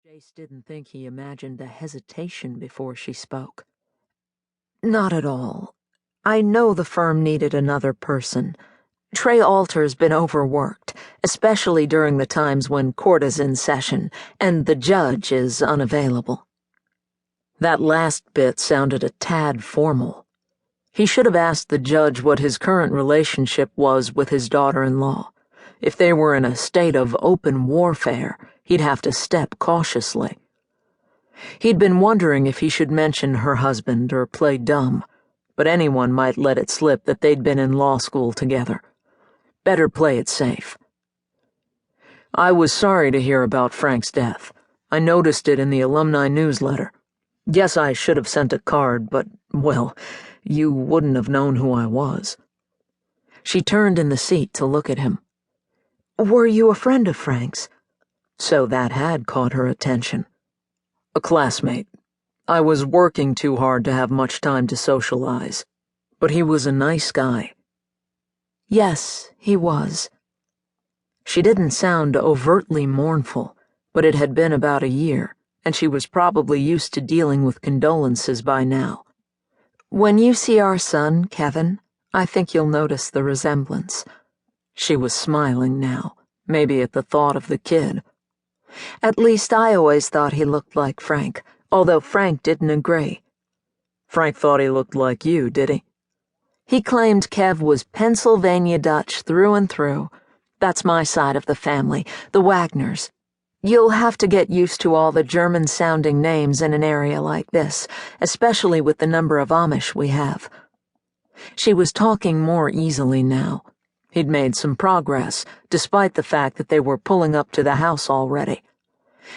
Jace didn't think he imagined a hesitation before she spoke. Not at all. I know the firm needed another person. Trey Alter's been overworked, especially during the times when court is in session and the judge is unavailable. That last bit sounded a tad formal. He should have asked the judge what his current relationship was with his daughter-in-law. If they were in a state of open warfare, he'd have to step cautiously. He'd been wondering if he should mention her husband or play dumb, but anyone might let it slip that they'd been in law school together. Better play it safe. I was sorry to hear about Frank's death. I noticed it in the alumni newsletter. Guess I should have sent a card, but, well, you wouldn't have known who I was. She turned in the seat to look at him. Were you a friend of Frank's? So that had caught her attention. A classmate. I was working too hard to have much time to socialize, but he was a nice guy. Yes, he was. She didn't sound overtly mournful, but it had been about a year, and she was probably used to dealing with condolences by now. When you see our son, Kevin, I think you'll notice the resemblance. She was smiling now, maybe at the thought of the kid. At least I always thought he looked like Frank, although Frank didn't agree. Frank thought he looked like you, did he? He claimed Kev was Pennsylvania Dutch through and through. That's my side of the family, the Wagners. You'll have to get used to all the German-sounding names in an area like this, especially with the number of Amish we have. She was talking more easily now. He'd made some progress, despite the fact that they were pulling up to the house already.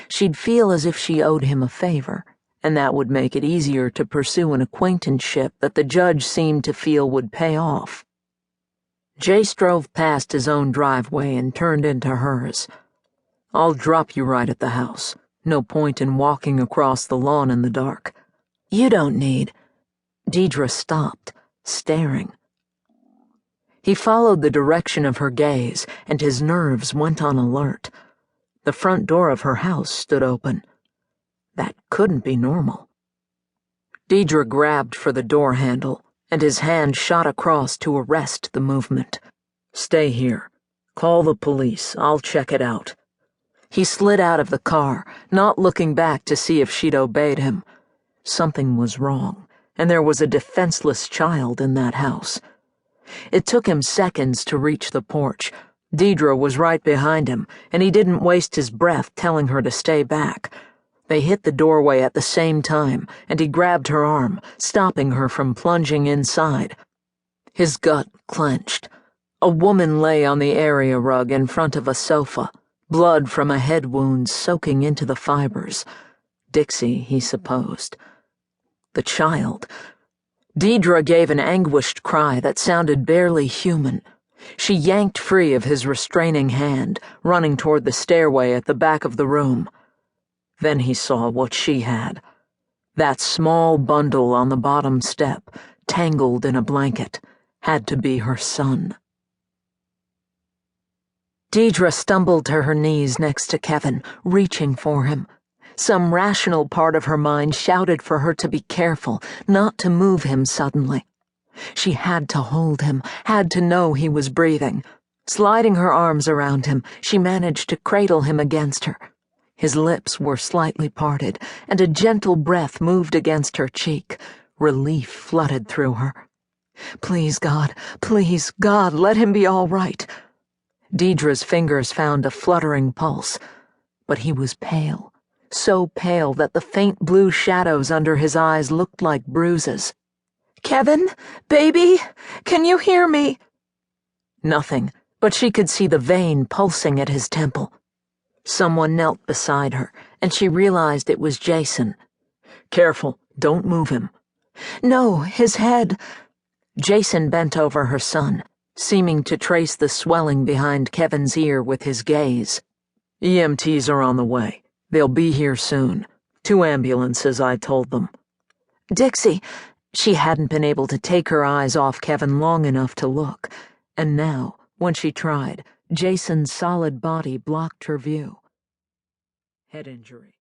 She'd feel as if she owed him a favor, and that would make it easier to pursue an acquaintanceship that the judge seemed to feel would pay off. Jace drove past his own driveway and turned into hers. I'll drop you right at the house. No point in walking across the lawn in the dark. You don't need. Deidre stopped, staring. He followed the direction of her gaze, and his nerves went on alert. The front door of her house stood open. That couldn't be normal. Deidre grabbed for the door handle, and his hand shot across to arrest the movement. Stay here. Call the police. I'll check it out. He slid out of the car, not looking back to see if she'd obeyed him. Something was wrong, and there was a defenseless child in that house. It took him seconds to reach the porch. Deidre was right behind him, and he didn't waste his breath telling her to stay back. They hit the doorway at the same time, and he grabbed her arm, stopping her from plunging inside. His gut clenched. A woman lay on the area rug in front of a sofa, blood from a head wound soaking into the fibers. Dixie, he supposed. The child. Deidre gave an anguished cry that sounded barely human. She yanked free of his restraining hand, running toward the stairway at the back of the room. Then he saw what she had. That small bundle on the bottom step, tangled in a blanket, had to be her son. Deidre stumbled to her knees next to Kevin, reaching for him. Some rational part of her mind shouted for her to be careful, not to move him suddenly. She had to hold him, had to know he was breathing. Sliding her arms around him, she managed to cradle him against her. His lips were slightly parted, and a gentle breath moved against her cheek. Relief flooded through her. Please, God, let him be all right. Deidre's fingers found a fluttering pulse, but he was pale. So pale that the faint blue shadows under his eyes looked like bruises. Kevin? Baby? Can you hear me? Nothing, but she could see the vein pulsing at his temple. Someone knelt beside her, and she realized it was Jason. Careful, don't move him. No, his head. Jason bent over her son, seeming to trace the swelling behind Kevin's ear with his gaze. EMTs are on the way. They'll be here soon. 2 ambulances, I told them. Dixie. She hadn't been able to take her eyes off Kevin long enough to look, and now, when she tried, Jason's solid body blocked her view. Head injury.